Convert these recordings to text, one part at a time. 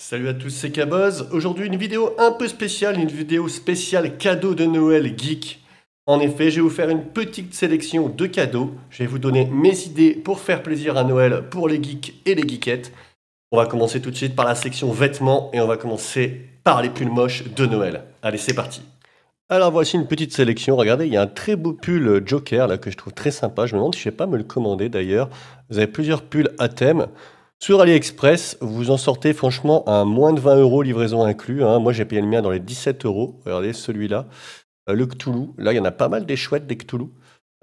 Salut à tous, c'est Kaboz. Aujourd'hui, une vidéo un peu spéciale, une vidéo spéciale cadeau de Noël geek. En effet, je vais vous faire une petite sélection de cadeaux. Je vais vous donner mes idées pour faire plaisir à Noël pour les geeks et les geekettes. On va commencer tout de suite par la section vêtements et on va commencer par les pulls moches de Noël. Allez, c'est parti. Alors voici une petite sélection. Regardez, il y a un très beau pull Joker là que je trouve très sympa. Je me demande si je ne vais pas me le commander d'ailleurs. Vous avez plusieurs pulls à thème. Sur AliExpress, vous en sortez franchement à moins de 20 euros, livraison inclus, hein. Moi, j'ai payé le mien dans les 17 euros. Regardez celui-là. Le Cthulhu. Là, il y en a pas mal des chouettes, des Cthulhu.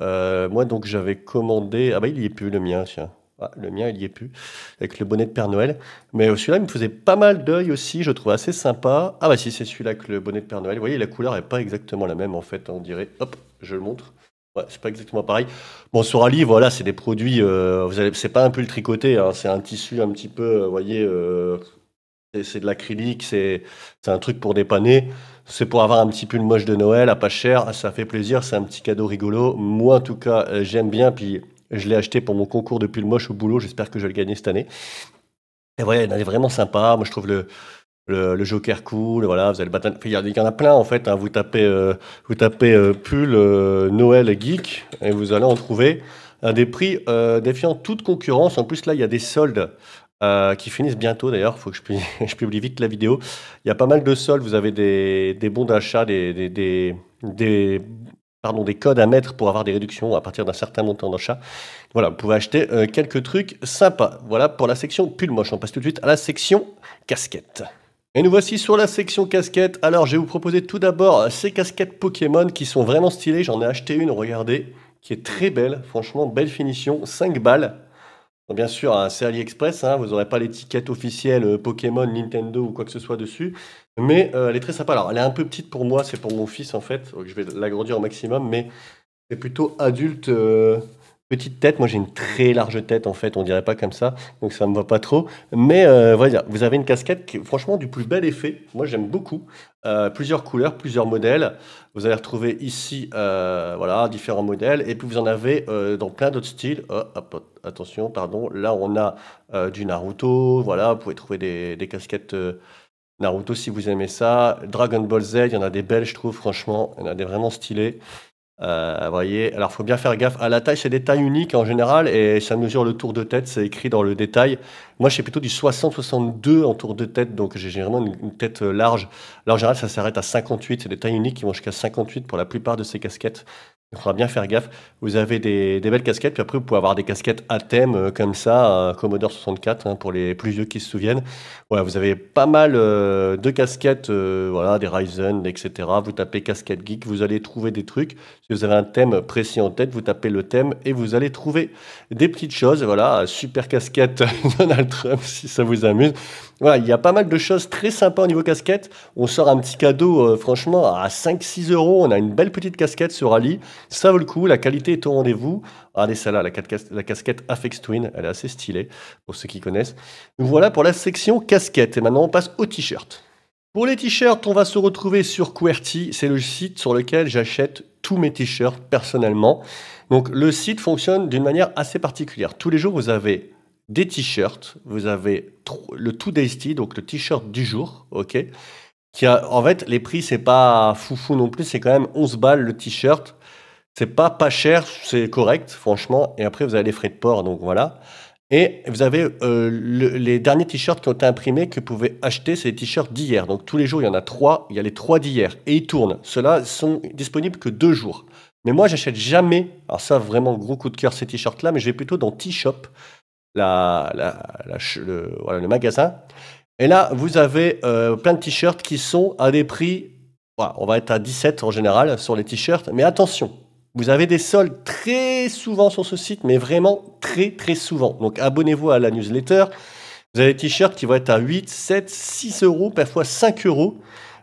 Moi, donc, j'avais commandé. Ah, bah, il y est plus, le mien, tiens. Ah, le mien, il y est plus. Avec le bonnet de Père Noël. Mais celui-là, il me faisait pas mal d'œil aussi. Je le trouve assez sympa. Ah, bah, si, c'est celui-là avec le bonnet de Père Noël. Vous voyez, la couleur n'est pas exactement la même, en fait, on dirait. Hop, je le montre. Ouais, c'est pas exactement pareil. Bon, sur Ali, voilà, c'est des produits. C'est pas un pull tricoté, hein, c'est un tissu un petit peu, vous voyez, c'est de l'acrylique, c'est un truc pour dépanner. C'est pour avoir un petit pull moche de Noël à pas cher. Ça fait plaisir, c'est un petit cadeau rigolo. Moi, en tout cas, j'aime bien. Puis, je l'ai acheté pour mon concours de pull moche au boulot. J'espère que je vais le gagner cette année. Et voilà, il en est vraiment sympa. Moi, je trouve le Joker cool, voilà, vous avez le bâton. Il y en a plein en fait, hein. Vous tapez pull Noël geek et vous allez en trouver à des prix défiant toute concurrence. En plus, là, il y a des soldes qui finissent bientôt d'ailleurs. Il faut que je publie vite la vidéo. Il y a pas mal de soldes. Vous avez des bons d'achat, des codes à mettre pour avoir des réductions à partir d'un certain montant d'achat. Voilà, vous pouvez acheter quelques trucs sympas. Voilà pour la section pull moche. On passe tout de suite à la section casquette. Et nous voici sur la section casquette. Alors, je vais vous proposer tout d'abord ces casquettes Pokémon qui sont vraiment stylées. J'en ai acheté une, regardez, qui est très belle. Franchement, belle finition. 5 balles. Bon, bien sûr, hein, c'est AliExpress. Hein, vous n'aurez pas l'étiquette officielle Pokémon, Nintendo ou quoi que ce soit dessus. Mais elle est très sympa. Alors, elle est un peu petite pour moi. C'est pour mon fils, en fait. Donc, je vais l'agrandir au maximum. Mais c'est plutôt adulte. Petite tête, moi j'ai une très large tête en fait, on dirait pas comme ça, donc ça me va pas trop. Mais voilà, vous avez une casquette qui est franchement du plus bel effet. Moi j'aime beaucoup. Plusieurs couleurs, plusieurs modèles. Vous allez retrouver ici, voilà, différents modèles. Et puis vous en avez dans plein d'autres styles. Oh, attention, pardon. Là on a du Naruto. Voilà, vous pouvez trouver des casquettes Naruto si vous aimez ça. Dragon Ball Z, il y en a des belles, je trouve, franchement. Il y en a des vraiment stylées. Vous voyez, alors faut bien faire gaffe à la taille, c'est des tailles uniques en général et ça mesure le tour de tête, c'est écrit dans le détail. Moi, je fais plutôt du 60-62 en tour de tête, donc j'ai vraiment une tête large. Là, en général, ça s'arrête à 58, c'est des tailles uniques qui vont jusqu'à 58 pour la plupart de ces casquettes. Il faudra bien faire gaffe. Vous avez des belles casquettes, puis après, vous pouvez avoir des casquettes à thème comme ça, Commodore 64, hein, pour les plus vieux qui se souviennent. Voilà, vous avez pas mal de casquettes, voilà, des Ryzen, etc. Vous tapez casquette geek, vous allez trouver des trucs. Si vous avez un thème précis en tête, vous tapez le thème et vous allez trouver des petites choses. Voilà, super casquette Donald Trump, si ça vous amuse. Voilà, il y a pas mal de choses très sympas au niveau casquette. On sort un petit cadeau, franchement, à 5-6 euros. On a une belle petite casquette sur Ali. Ça vaut le coup, la qualité est au rendez-vous. Regardez celle-là, la casquette Afex Twin, elle est assez stylée, pour ceux qui connaissent. Donc voilà pour la section casquette. Et maintenant, on passe aux t-shirts. Pour les t-shirts, on va se retrouver sur QWERTY. C'est le site sur lequel j'achète tous mes t-shirts personnellement. Donc le site fonctionne d'une manière assez particulière. Tous les jours, vous avez des t-shirts. Vous avez le Today's Tee, donc le t-shirt du jour, ok. En fait, les prix, c'est pas foufou non plus. C'est quand même 11 balles le t-shirt. C'est pas cher, c'est correct, franchement. Et après, vous avez les frais de port, donc voilà. Et vous avez les derniers t-shirts qui ont été imprimés que vous pouvez acheter, c'est les t-shirts d'hier. Donc tous les jours, il y en a 3. Il y a les 3 d'hier. Et ils tournent. Ceux-là sont disponibles que 2 jours. Mais moi, j'achète jamais. Alors ça, vraiment, gros coup de cœur, ces t-shirts-là. Mais je vais plutôt dans T-Shop, voilà, le magasin. Et là, vous avez plein de t-shirts qui sont à des prix. Voilà, on va être à 17 en général sur les t-shirts. Mais attention, vous avez des soldes très souvent sur ce site, mais vraiment très très souvent. Donc abonnez-vous à la newsletter. Vous avez des t-shirts qui vont être à 8, 7, 6 euros, parfois 5 euros.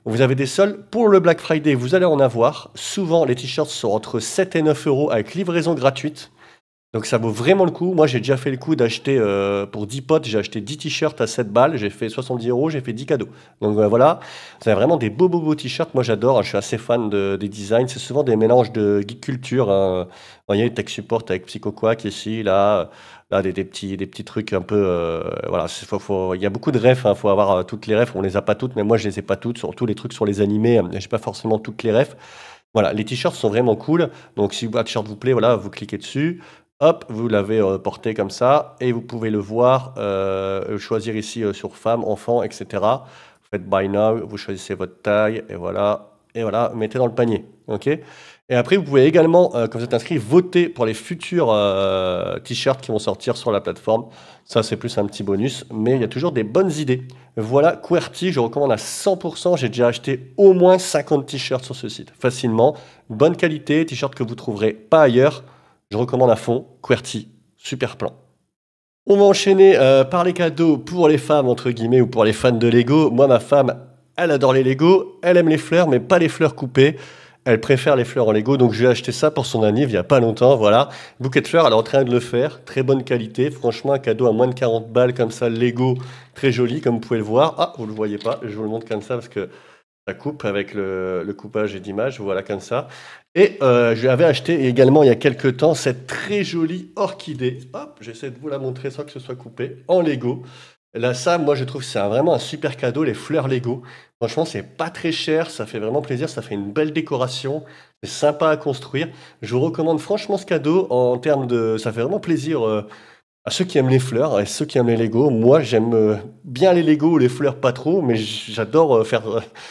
Vous avez des soldes pour le Black Friday, vous allez en avoir. Souvent, les t-shirts sont entre 7 et 9 euros avec livraison gratuite. Donc ça vaut vraiment le coup. Moi, j'ai déjà fait le coup d'acheter, pour 10 potes, j'ai acheté 10 t-shirts à 7 balles, j'ai fait 70 €, j'ai fait 10 cadeaux. Donc voilà, c'est vraiment des beaux, beaux, beaux t-shirts. Moi, j'adore, hein, je suis assez fan des designs. C'est souvent des mélanges de geek culture, hein. Vous voyez, Tech Support avec Psycho Quack ici, là, des petits trucs un peu, voilà, il y a beaucoup de refs, hein, faut avoir toutes les refs. On les a pas toutes, mais moi, je les ai pas toutes, surtout les trucs sur les animés, j'ai pas forcément toutes les refs. Voilà, les t-shirts sont vraiment cool. Donc si un t-shirt vous plaît, voilà, vous cliquez dessus. Hop, vous l'avez porté comme ça et vous pouvez le voir, choisir ici sur femme, enfant, etc. Vous faites Buy Now, vous choisissez votre taille et voilà, mettez dans le panier. Ok. Et après, vous pouvez également, quand vous êtes inscrit, voter pour les futurs t-shirts qui vont sortir sur la plateforme. Ça, c'est plus un petit bonus, mais il y a toujours des bonnes idées. Voilà, QWERTY, je recommande à 100%. J'ai déjà acheté au moins 50 t-shirts sur ce site, facilement. Bonne qualité, t-shirts que vous trouverez pas ailleurs. Je recommande à fond, QWERTY, super plan. On va enchaîner par les cadeaux pour les femmes, entre guillemets, ou pour les fans de Lego. Moi, ma femme, elle adore les Lego, elle aime les fleurs, mais pas les fleurs coupées. Elle préfère les fleurs en Lego, donc je lui ai acheté ça pour son anniv il n'y a pas longtemps, voilà. Bouquet de fleurs, elle est en train de le faire, très bonne qualité. Franchement, un cadeau à moins de 40 balles comme ça, Lego, très joli, comme vous pouvez le voir. Ah, vous le voyez pas, je vous le montre comme ça parce que ça coupe avec le coupage et d'image, voilà comme ça. Et je lui avais acheté également il y a quelques temps cette très jolie orchidée. Hop, j'essaie de vous la montrer sans que ce soit coupé, en Lego. Là, ça, moi, je trouve que c'est vraiment un super cadeau, les fleurs Lego. Franchement, c'est pas très cher, ça fait vraiment plaisir, ça fait une belle décoration, c'est sympa à construire. Je vous recommande franchement ce cadeau en termes de... Ça fait vraiment plaisir à ceux qui aiment les fleurs et ceux qui aiment les Lego. Moi, j'aime bien les Lego, les fleurs pas trop, mais j'adore faire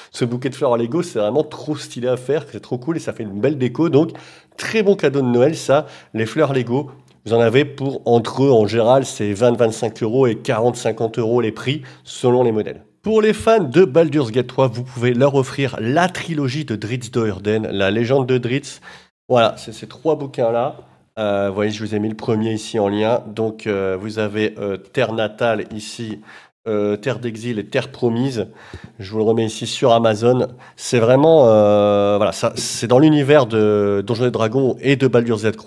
ce bouquet de fleurs en Lego. C'est vraiment trop stylé à faire, c'est trop cool et ça fait une belle déco. Donc, très bon cadeau de Noël, ça, les fleurs Lego. Vous en avez pour, entre eux, en général, c'est 20-25 € et 40-50 € les prix, selon les modèles. Pour les fans de Baldur's Gate 3, vous pouvez leur offrir la trilogie de Drizzt Do'Urden, la légende de Drizzt. Voilà, c'est ces 3 bouquins-là. Vous voyez, je vous ai mis le premier ici en lien. Donc, vous avez Terre natale ici, Terre d'exil et Terre promise. Je vous le remets ici sur Amazon. C'est vraiment, voilà, ça, c'est dans l'univers de Donjons et Dragons et de Baldur's Gate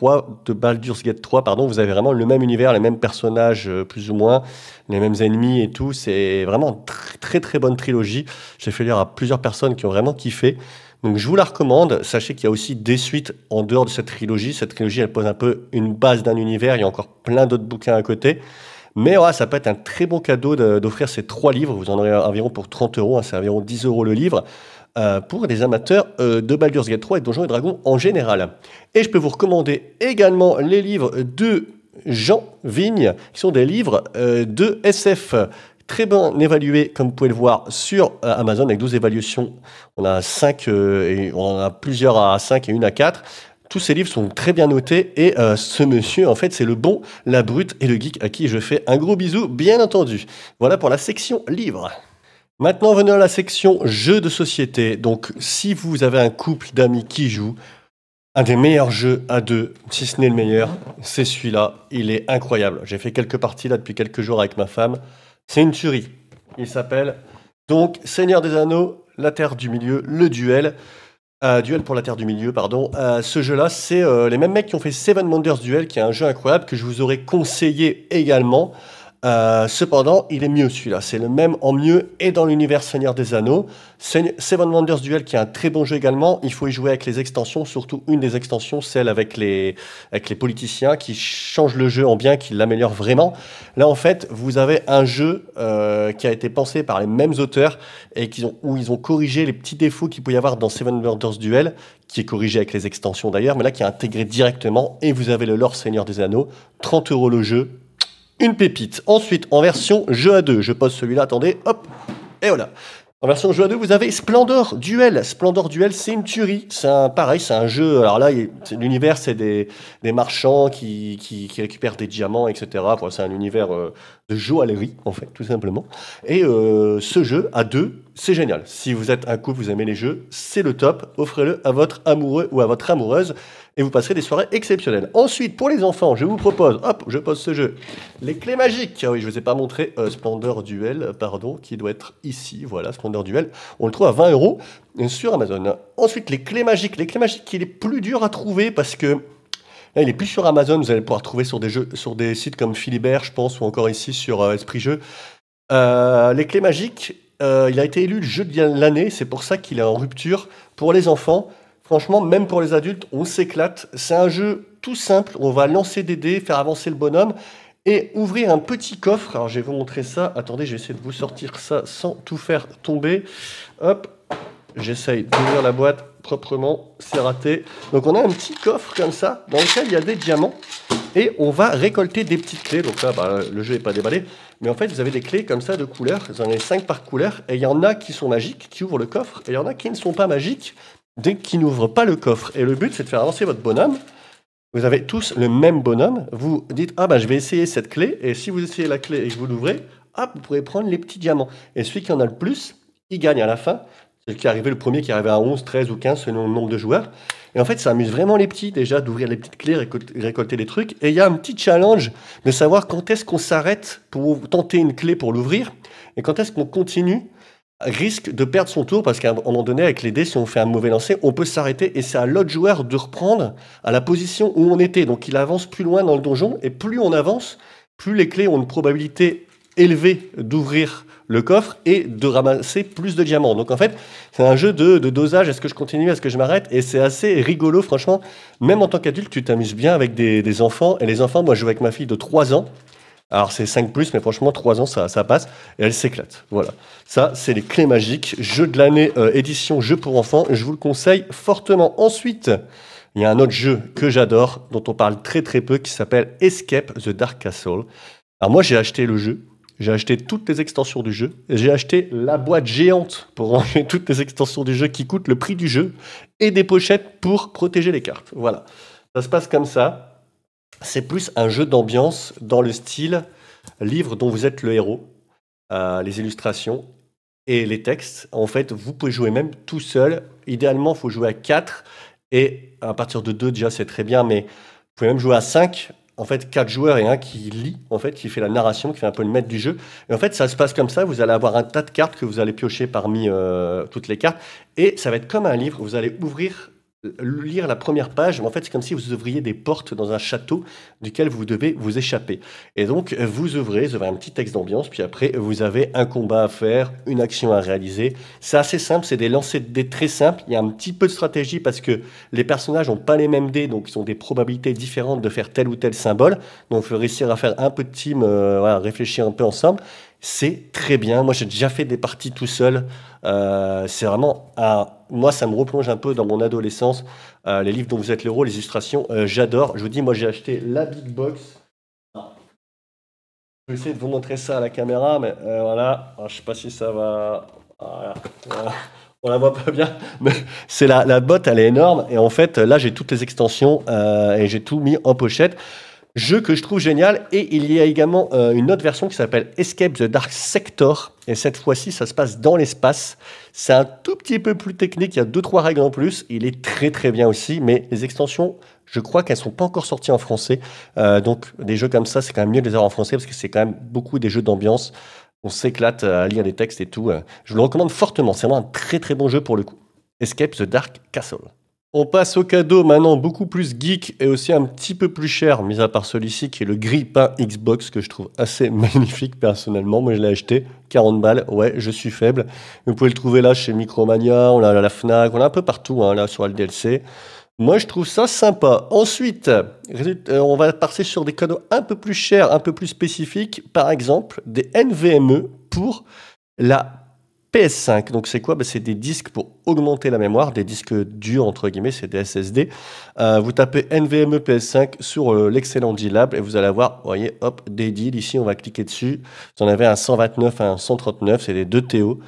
3, pardon. Vous avez vraiment le même univers, les mêmes personnages, plus ou moins, les mêmes ennemis et tout. C'est vraiment une très très bonne trilogie. J'ai fait lire à plusieurs personnes qui ont vraiment kiffé. Donc je vous la recommande. Sachez qu'il y a aussi des suites en dehors de cette trilogie. Cette trilogie, elle pose un peu une base d'un univers. Il y a encore plein d'autres bouquins à côté. Mais ouais, ça peut être un très bon cadeau d'offrir ces 3 livres. Vous en aurez environ pour 30 €, hein, c'est environ 10 € le livre, pour des amateurs de Baldur's Gate 3 et de Donjons et Dragons en général. Et je peux vous recommander également les livres de Jean Vigne, qui sont des livres de SF. Très bien évalué, comme vous pouvez le voir, sur Amazon, avec 12 évaluations. On a 5, et on en a plusieurs à 5 et une à 4. Tous ces livres sont très bien notés et ce monsieur, en fait, c'est le bon, la brute et le geek à qui je fais un gros bisou, bien entendu. Voilà pour la section livres. Maintenant, venons à la section jeux de société. Donc, si vous avez un couple d'amis qui joue, un des meilleurs jeux à deux, si ce n'est le meilleur, c'est celui-là. Il est incroyable. J'ai fait quelques parties là depuis quelques jours avec ma femme. C'est une tuerie. Il s'appelle donc Seigneur des Anneaux, la Terre du Milieu, le duel. Duel pour la Terre du Milieu, pardon. Ce jeu-là, c'est les mêmes mecs qui ont fait Seven Wonders Duel, qui est un jeu incroyable que je vous aurais conseillé également. Cependant, il est mieux celui-là. C'est le même en mieux et dans l'univers Seigneur des Anneaux. Seven Wonders Duel, qui est un très bon jeu également. Il faut y jouer avec les extensions, surtout une des extensions, celle avec les politiciens, qui change le jeu en bien, qui l'améliore vraiment. Là, en fait, vous avez un jeu qui a été pensé par les mêmes auteurs et où ils ont corrigé les petits défauts qu'il peut y avoir dans Seven Wonders Duel, qui est corrigé avec les extensions d'ailleurs, mais là, qui est intégré directement. Et vous avez le lore Seigneur des Anneaux. 30 € le jeu. Une pépite. Ensuite, en version jeu à deux, je pose celui-là, attendez, hop, et voilà. En version jeu à deux, vous avez Splendor Duel. Splendor Duel, c'est une tuerie. Pareil, c'est un jeu. Alors là, l'univers, c'est des marchands qui récupèrent des diamants, etc. Enfin, c'est un univers de joaillerie, en fait, tout simplement. Et ce jeu, à deux, c'est génial. Si vous êtes un couple, vous aimez les jeux, c'est le top. Offrez-le à votre amoureux ou à votre amoureuse et vous passerez des soirées exceptionnelles. Ensuite, pour les enfants, je vous propose, hop, je pose ce jeu, les clés magiques. Ah oui, je ne vous ai pas montré Splendor Duel, pardon, qui doit être ici. Voilà, Splendor Duel. On le trouve à 20 € sur Amazon. Ensuite, les clés magiques. Les clés magiques, il est plus dur à trouver parce que Là, il est plus sur Amazon, vous allez pouvoir trouver sur des jeux, sur des sites comme Philibert, je pense, ou encore ici sur Esprit Jeux. Les clés magiques, il a été élu le jeu de l'année, c'est pour ça qu'il est en rupture pour les enfants. Franchement, même pour les adultes, on s'éclate. C'est un jeu tout simple, on va lancer des dés, faire avancer le bonhomme et ouvrir un petit coffre. Alors je vais vous montrer ça, attendez, je vais essayer de vous sortir ça sans tout faire tomber. Hop, j'essaye d'ouvrir la boîte proprement, c'est raté. Donc on a un petit coffre comme ça, dans lequel il y a des diamants. Et on va récolter des petites clés. Donc là, le jeu n'est pas déballé. Mais en fait, vous avez des clés comme ça de couleurs. Vous en avez 5 par couleur. Et il y en a qui sont magiques, qui ouvrent le coffre. Et il y en a qui ne sont pas magiques, qui n'ouvrent pas le coffre. Et le but, c'est de faire avancer votre bonhomme. Vous avez tous le même bonhomme. Vous dites, je vais essayer cette clé. Et si vous essayez la clé et que vous l'ouvrez, vous pourrez prendre les petits diamants. Et celui qui en a le plus, il gagne à la fin. C'est le premier qui est arrivé à 11, 13 ou 15 selon le nombre de joueurs. Et en fait, ça amuse vraiment les petits, déjà, d'ouvrir les petites clés, récolter des trucs. Et il y a un petit challenge de savoir quand est-ce qu'on s'arrête pour tenter une clé pour l'ouvrir et quand est-ce qu'on continue, risque de perdre son tour parce qu'à un moment donné, avec les dés, si on fait un mauvais lancer, on peut s'arrêter et c'est à l'autre joueur de reprendre à la position où on était. Donc, il avance plus loin dans le donjon et plus on avance, plus les clés ont une probabilité élevée d'ouvrir le coffre et de ramasser plus de diamants. Donc en fait, c'est un jeu de dosage. Est-ce que je continue? Est-ce que je m'arrête? Et c'est assez rigolo, franchement. Même en tant qu'adulte, tu t'amuses bien avec des enfants. Et les enfants, moi, je joue avec ma fille de 3 ans. Alors c'est 5+, mais franchement, 3 ans, ça passe. Et elle s'éclate. Voilà. Ça, c'est les clés magiques. Jeu de l'année, édition jeu pour enfants. Je vous le conseille fortement. Ensuite, il y a un autre jeu que j'adore, dont on parle très très peu, qui s'appelle Escape the Dark Castle. Alors moi, j'ai acheté le jeu. J'ai acheté toutes les extensions du jeu. J'ai acheté la boîte géante pour ranger toutes les extensions du jeu qui coûtent le prix du jeu et des pochettes pour protéger les cartes. Voilà. Ça se passe comme ça. C'est plus un jeu d'ambiance dans le style livre dont vous êtes le héros. Les illustrations et les textes. En fait, vous pouvez jouer même tout seul. Idéalement, il faut jouer à 4. Et à partir de 2, déjà, c'est très bien. Mais vous pouvez même jouer à 5. En fait, 4 joueurs et un qui lit, en fait, qui fait la narration, qui fait un peu le maître du jeu. Et en fait, ça se passe comme ça. Vous allez avoir un tas de cartes que vous allez piocher parmi toutes les cartes. Et ça va être comme un livre. Vous allez lire la première page. En fait, c'est comme si vous ouvriez des portes dans un château duquel vous devez vous échapper. Et donc, vous ouvrez un petit texte d'ambiance. Puis après, vous avez un combat à faire, une action à réaliser. C'est assez simple. C'est des lancers de dés très simples. Il y a un petit peu de stratégie parce que les personnages n'ont pas les mêmes dés. Donc, ils ont des probabilités différentes de faire tel ou tel symbole. Donc, il faut réussir à faire un peu de team, réfléchir un peu ensemble. C'est très bien. Moi, j'ai déjà fait des parties tout seul. C'est vraiment moi, ça me replonge un peu dans mon adolescence. Les livres dont vous êtes l'héros, les illustrations, j'adore. Je vous dis, moi, j'ai acheté la Big Box. Je vais essayer de vous montrer ça à la caméra, mais voilà. Alors, je ne sais pas si ça va. Voilà. On la voit pas bien, mais c'est la boîte, elle est énorme. Et en fait, là, j'ai toutes les extensions et j'ai tout mis en pochette. Jeu que je trouve génial, et il y a également une autre version qui s'appelle Escape the Dark Sector, et cette fois-ci ça se passe dans l'espace. C'est un tout petit peu plus technique, il y a 2-3 règles en plus, il est très très bien aussi, mais les extensions, je crois qu'elles sont pas encore sorties en français, donc des jeux comme ça, c'est quand même mieux de les avoir en français, parce que c'est quand même beaucoup des jeux d'ambiance, on s'éclate à lire des textes et tout. Je vous le recommande fortement, c'est vraiment un très très bon jeu pour le coup. Escape the Dark Castle. On passe au cadeau maintenant beaucoup plus geek et aussi un petit peu plus cher, mis à part celui-ci qui est le grille-pain Xbox que je trouve assez magnifique personnellement. Moi je l'ai acheté, 40 balles, ouais je suis faible. Vous pouvez le trouver là chez Micromania, on l'a à la Fnac, on l'a un peu partout là sur le DLC. Moi je trouve ça sympa. Ensuite, on va passer sur des cadeaux un peu plus chers, un peu plus spécifiques. Par exemple, des NVMe pour la PS5, donc c'est quoi? C'est des disques pour augmenter la mémoire, des disques durs entre guillemets, c'est des SSD. Vous tapez NVMe PS5 sur l'excellent D-Lab et vous allez avoir, vous voyez, hop, des deals. Ici, on va cliquer dessus. Vous en avez un 129, un 139, c'est des 2 TO.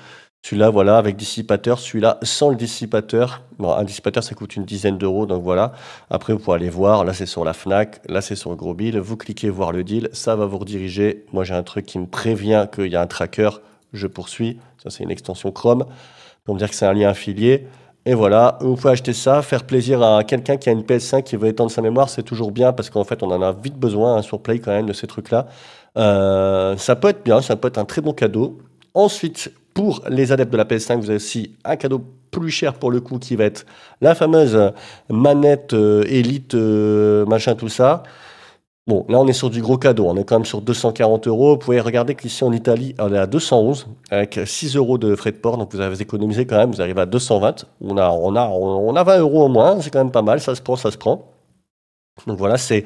Celui-là, voilà, avec dissipateur. Celui-là, sans le dissipateur. Bon, un dissipateur, ça coûte une dizaine d'euros, donc voilà. Après, vous pouvez aller voir. Là, c'est sur la Fnac. Là, c'est sur le gros bill. Vous cliquez voir le deal. Ça va vous rediriger. Moi, j'ai un truc qui me prévient qu'il y a un tracker. Je poursuis. Ça, c'est une extension Chrome. Pour me dire que c'est un lien affilié. Et voilà, vous pouvez acheter ça, faire plaisir à quelqu'un qui a une PS5 qui veut étendre sa mémoire. C'est toujours bien parce qu'en fait, on en a vite besoin sur Play quand même de ces trucs-là. Ça peut être bien, ça peut être un très bon cadeau. Ensuite, pour les adeptes de la PS5, vous avez aussi un cadeau plus cher pour le coup qui va être la fameuse manette Elite, machin, tout ça. Bon, là, on est sur du gros cadeau. On est quand même sur 240 euros. Vous pouvez regarder qu'ici en Italie, on est à 211 avec 6 euros de frais de port. Donc, vous avez économisé quand même. Vous arrivez à 220. On a 20 euros au moins. C'est quand même pas mal. Ça se prend, ça se prend. Donc, voilà, c'est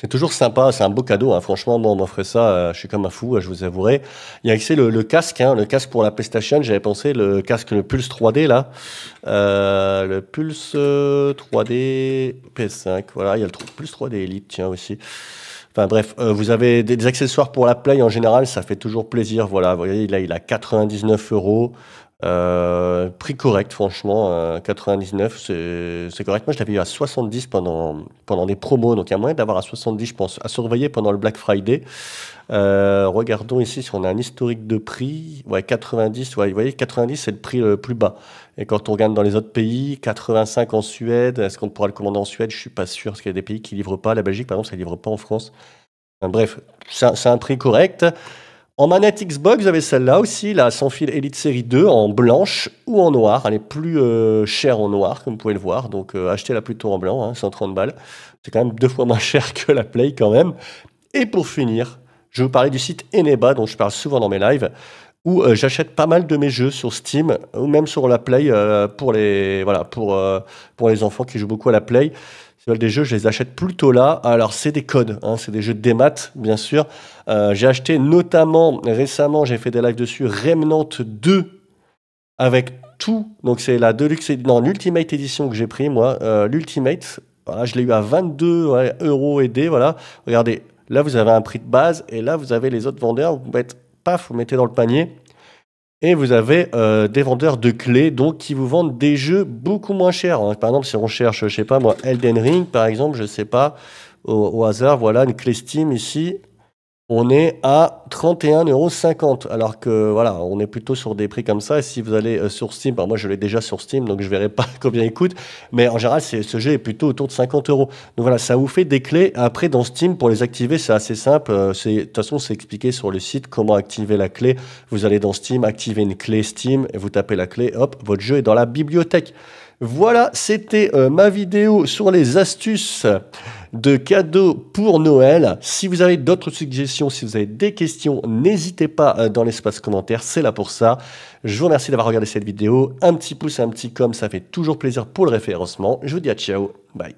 toujours sympa. C'est un beau cadeau. Hein. Franchement, moi, on m'offrait ça. Je suis comme un fou, je vous avouerai. Il y a aussi le casque. Hein, le casque pour la PlayStation. J'avais pensé le casque, le Pulse 3D, là. Le Pulse 3D PS5. Voilà, il y a le Pulse 3D Elite, tiens, aussi. Enfin bref, vous avez des accessoires pour la Play en général, ça fait toujours plaisir. Voilà, vous voyez, là, il a 99 euros. Prix correct, franchement. 99, c'est correct. Moi, je l'avais eu à 70 pendant des promos. Donc, il y a moyen d'avoir à 70, je pense, à surveiller pendant le Black Friday. Regardons ici si on a un historique de prix. Ouais, 90. Ouais, vous voyez, 90, c'est le prix le plus bas. Et quand on regarde dans les autres pays, 85 en Suède. Est-ce qu'on pourra le commander en Suède? Je suis pas sûr, parce qu'il y a des pays qui livrent pas. La Belgique, par exemple, ça livre pas en France. Enfin, bref, c'est un prix correct. En manette Xbox, vous avez celle-là aussi, la sans fil Elite Série 2 en blanche ou en noir. Elle est plus chère en noir, comme vous pouvez le voir. Donc achetez-la plutôt en blanc, hein, 130 balles. C'est quand même 2 fois moins cher que la Play quand même. Et pour finir, je vais vous parler du site Eneba, dont je parle souvent dans mes lives, où j'achète pas mal de mes jeux sur Steam ou même sur la Play pour les enfants qui jouent beaucoup à la Play. Si vous voulez des jeux, je les achète plutôt là. Alors, c'est des codes, hein, c'est des jeux de démat, bien sûr. J'ai acheté notamment, récemment, j'ai fait des lives dessus, Remnant 2 avec tout. Donc, c'est la Deluxe, non, l'Ultimate Edition que j'ai pris, moi. L'Ultimate, voilà, je l'ai eu à 22 euros et des, voilà. Regardez, là, vous avez un prix de base et là, vous avez les autres vendeurs. Vous mettez, paf, vous mettez dans le panier. Et vous avez des vendeurs de clés donc qui vous vendent des jeux beaucoup moins chers. Hein. Par exemple, si on cherche, je sais pas moi, Elden Ring, par exemple, je sais pas, au hasard, voilà, une clé Steam ici, on est à 31,50 €. Alors que voilà, on est plutôt sur des prix comme ça. Et si vous allez sur Steam, moi je l'ai déjà sur Steam, donc je verrai pas combien il coûte. Mais en général, ce jeu est plutôt autour de 50 €. Donc voilà, ça vous fait des clés. Après, dans Steam, pour les activer, c'est assez simple. De toute façon, c'est expliqué sur le site comment activer la clé. Vous allez dans Steam, activer une clé Steam, et vous tapez la clé, hop, votre jeu est dans la bibliothèque. Voilà, c'était ma vidéo sur les astuces de cadeaux pour Noël. Si vous avez d'autres suggestions, si vous avez des questions, n'hésitez pas dans l'espace commentaire, c'est là pour ça. Je vous remercie d'avoir regardé cette vidéo. Un petit pouce, un petit com, ça fait toujours plaisir pour le référencement. Je vous dis à ciao, bye.